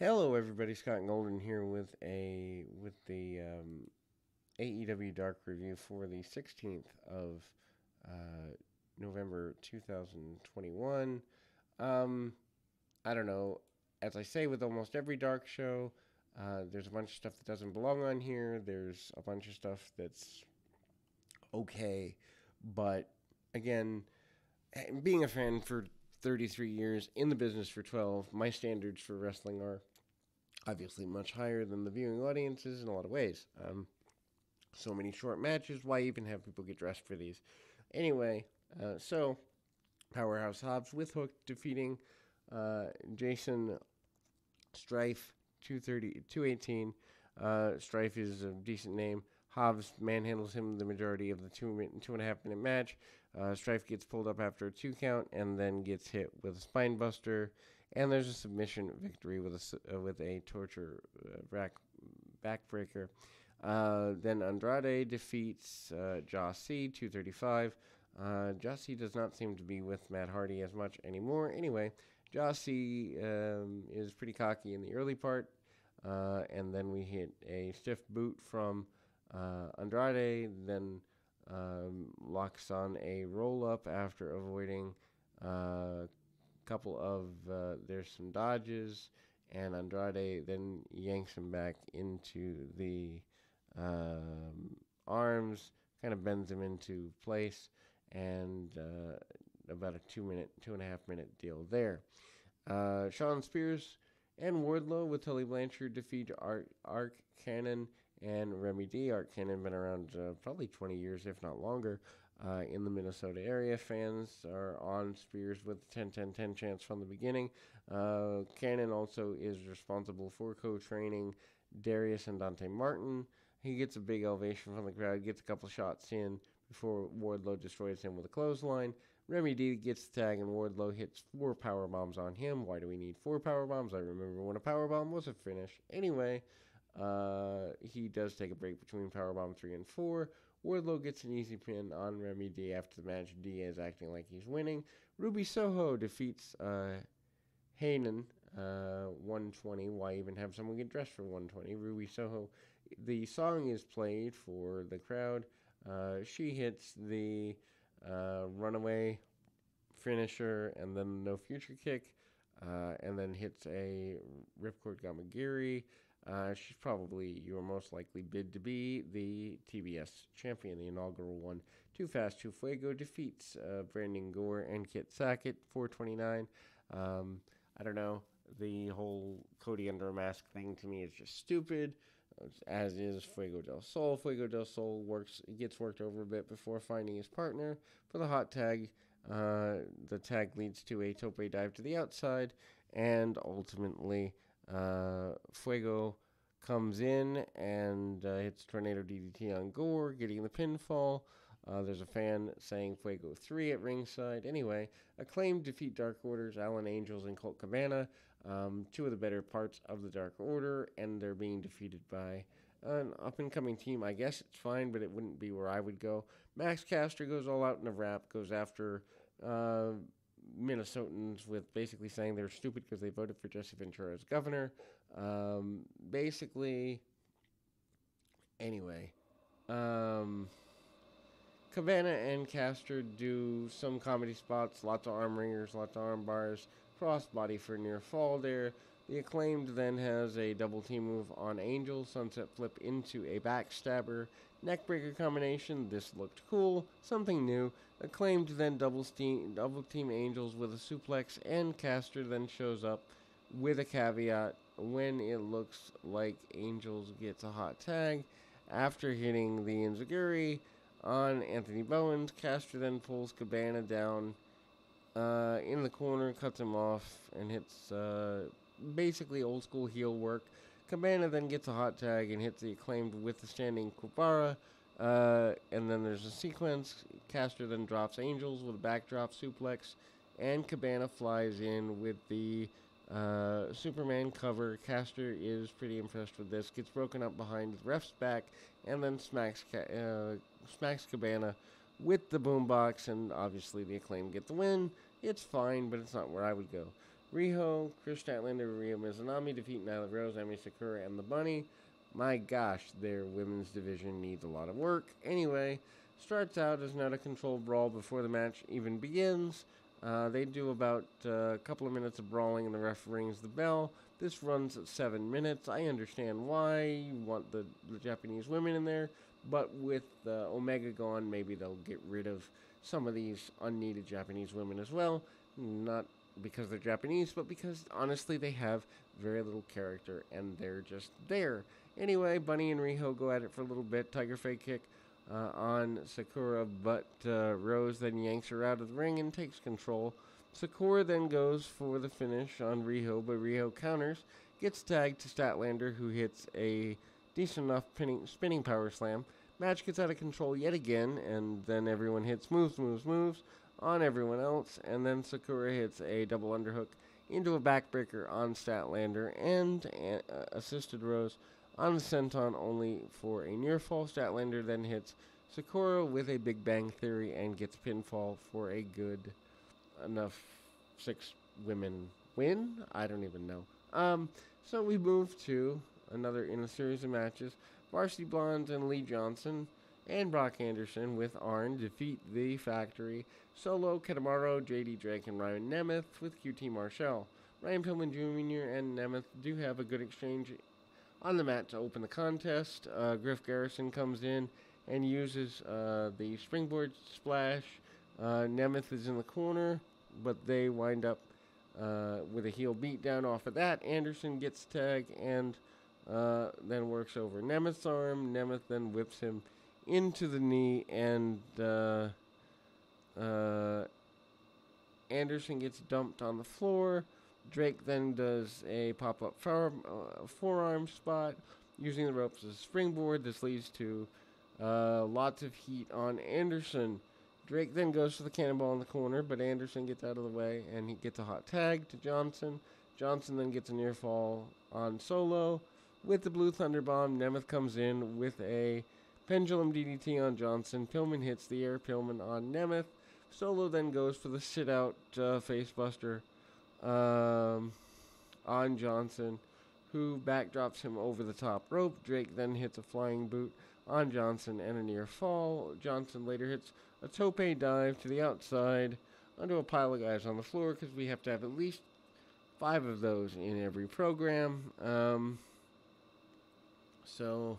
Hello, everybody. Scott Golden here with the AEW Dark review for the 16th of November 2021. Um, I don't know. As I say with almost every Dark show, there's a bunch of stuff that doesn't belong on here. There's a bunch of stuff that's okay, but again, being a fan for 33 years, in the business for 12, my standards for wrestling are obviously much higher than the viewing audiences in a lot of ways. So many short matches. Why even have people get dressed for these? Anyway, so Powerhouse Hobbs with Hook defeating Jason Strife 218. Strife is a decent name. Hobbs manhandles him the majority of the 2.5 minute match. Strife gets pulled up after a 2 count and then gets hit with a spine buster. And there's a submission victory with a torture backbreaker. Then Andrade defeats Jossie 235. Jossie does not seem to be with Matt Hardy as much anymore. Anyway, Jossie is pretty cocky in the early part, and then we hit a stiff boot from Andrade, then locks on a roll up after avoiding a couple of there's some dodges, and Andrade then yanks him back into the arms, kind of bends him into place, and about a 2.5 minute deal there. Shawn Spears and Wardlow with Tully Blanchard defeat Ark Cannon and Remy D. Ark Cannon been around probably 20 years, if not longer, in the Minnesota area. Fans are on Spears with 10-10-10 chance from the beginning. Cannon also is responsible for co-training Darius and Dante Martin. He gets a big ovation from the crowd, gets a couple shots in before Wardlow destroys him with a clothesline. Remy D gets the tag and Wardlow hits 4 power bombs on him. Why do we need 4 power bombs? I remember when a power bomb was a finish. Anyway, he does take a break between powerbomb 3 and 4. Wardlow gets an easy pin on Remy D after the match. D is acting like he's winning. Ruby Soho defeats Heyman 120. Why even have someone get dressed for 120? Ruby Soho. The song is played for the crowd. She hits the runaway finisher and then no future kick, and then hits a Ripcord Gamagiri. She's probably your most likely bid to be the TBS champion, the inaugural one. Too Fast, Too Fuego defeats Brandon Gore and Kit Sackett, 429. I don't know. The whole Cody under a mask thing to me is just stupid, as is Fuego del Sol. Fuego del Sol gets worked over a bit before finding his partner for the hot tag. The tag leads to a tope dive to the outside, and ultimately Fuego comes in and hits Tornado DDT on Gore, getting the pinfall. There's a fan saying Fuego 3 at ringside. Anyway, Acclaimed defeat Dark Order's Allen Angels and Colt Cabana, 2 of the better parts of the Dark Order, and they're being defeated by an up-and-coming team. I guess it's fine, but it wouldn't be where I would go. Max Caster goes all out in a rap, goes after Minnesotans with basically saying they're stupid because they voted for Jesse Ventura as governor. Basically, anyway. Cabana and Caster do some comedy spots, lots of arm ringers, lots of arm bars, crossbody for near fall there. The Acclaimed then has a double team move on Angel, sunset flip into a backstabber, neckbreaker combination. This looked cool, something new. Acclaimed then double team Angels with a suplex, and Caster then shows up with a caveat when it looks like Angels gets a hot tag after hitting the Enziguri on Anthony Bowens. Caster then pulls Cabana down in the corner, cuts him off, and hits basically old school heel work. Cabana then gets a hot tag and hits the Acclaimed with the standing Kubara. And then there's a sequence. Caster then drops Angels with a backdrop suplex, and Cabana flies in with the Superman cover. Caster is pretty impressed with this. Gets broken up behind the ref's back, and then smacks Cabana with the boombox, and obviously the Acclaim get the win. It's fine, but it's not where I would go. Riho, Chris Statlander, Ryo Mizunami defeat Nyla Rose, Emi Sakura, and the Bunny. My gosh, their women's division needs a lot of work. Anyway, starts out as an out-of-control brawl before the match even begins. They do about a couple of minutes of brawling and the ref rings the bell. This runs at 7 minutes. I understand why you want the Japanese women in there, but with Omega gone, maybe they'll get rid of some of these unneeded Japanese women as well. Not because they're Japanese, but because, honestly, they have very little character, and they're just there. Anyway, Bunny and Riho go at it for a little bit. Tiger fake kick on Sakura, but Rose then yanks her out of the ring and takes control. Sakura then goes for the finish on Riho, but Riho counters, gets tagged to Statlander, who hits a decent enough spinning power slam. Match gets out of control yet again, and then everyone hits moves on everyone else, and then Sakura hits a double underhook into a backbreaker on Statlander and assisted Rose on the senton only for a near fall. Statlander then hits Sakura with a Big Bang Theory and gets pinfall for a good enough 6 women win? I don't even know. So we move to another in a series of matches. Varsity Blondes and Lee Johnson and Brock Anderson with Arn defeat The Factory, Solo, Kitamaro, JD Drake, and Ryan Nemeth with QT Marshall. Ryan Pillman Jr. and Nemeth do have a good exchange on the mat to open the contest. Griff Garrison comes in and uses the springboard splash. Nemeth is in the corner, but they wind up with a heel beatdown off of that. Anderson gets tagged and then works over Nemeth's arm. Nemeth then whips him into the knee, and Anderson gets dumped on the floor. Drake then does a pop-up forearm spot using the ropes as a springboard. This leads to lots of heat on Anderson. Drake then goes for the cannonball in the corner, but Anderson gets out of the way, and he gets a hot tag to Johnson. Johnson then gets a near fall on Solo. With the Blue Thunder Bomb, Nemeth comes in with a pendulum DDT on Johnson. Pillman hits the air Pillman on Nemeth. Solo then goes for the sit-out facebuster on Johnson, who backdrops him over the top rope. Drake then hits a flying boot on Johnson and a near fall. Johnson later hits a tope dive to the outside onto a pile of guys on the floor, because we have to have at least 5 of those in every program. So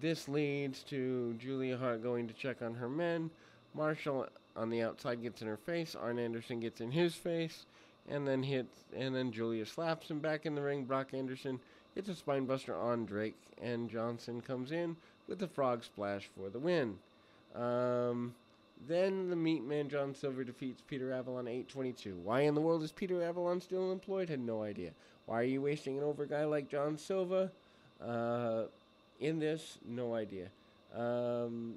this leads to Julia Hart going to check on her men. Marshall on the outside gets in her face. Arn Anderson gets in his face, and then Julia slaps him back in the ring. Brock Anderson hits a spinebuster on Drake, and Johnson comes in with a frog splash for the win. Then the Meat Man John Silver defeats Peter Avalon 8-22. Why in the world is Peter Avalon still employed? Had no idea. Why are you wasting an over guy like John Silva in this? No idea. John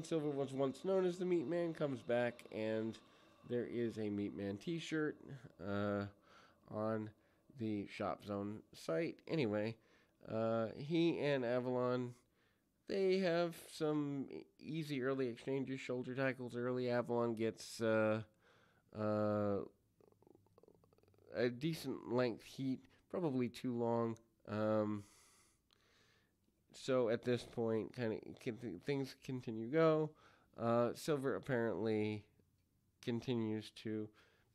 Silver was once known as the Meat Man, comes back, and there is a Meat Man t-shirt on the Shop Zone site. Anyway, he and Avalon, they have some easy early exchanges, shoulder tackles early. Avalon gets a decent length heat, probably too long. So at this point, things continue to go. Silver apparently continues to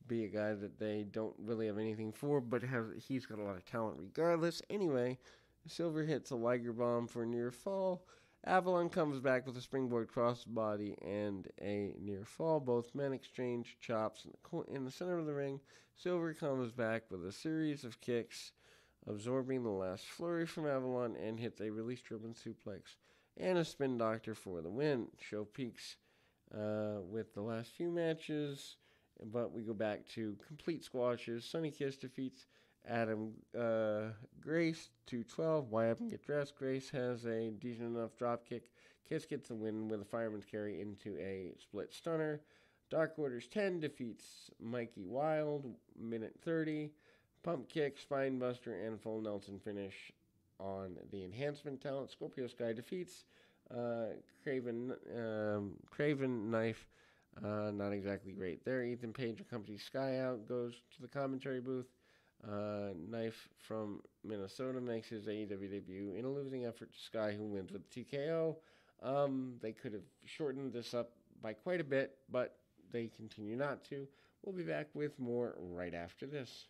be a guy that they don't really have anything for, but he's got a lot of talent regardless. Anyway, Silver hits a Liger Bomb for a near fall. Avalon comes back with a springboard crossbody and a near fall. Both men exchange chops in the center of the ring. Silver comes back with a series of kicks, absorbing the last flurry from Avalon, and hits a release German suplex and a spin doctor for the win. Show peaks with the last few matches, but we go back to complete squashes. Sonny Kiss defeats Adam Grace 2-12. Wyatt can get dressed. Grace has a decent enough drop kick. Kiss gets the win with a fireman's carry into a split stunner. Dark Orders 10 defeats Mikey Wild, minute 30. Pump kick, spine buster, and full Nelson finish on the enhancement talent. Scorpio Sky defeats Craven Knife Not exactly great there. Ethan Page accompanies Sky out, goes to the commentary booth. Knife from Minnesota makes his AEW debut in a losing effort to Sky, who wins with TKO. They could have shortened this up by quite a bit, but they continue not to. We'll be back with more right after this.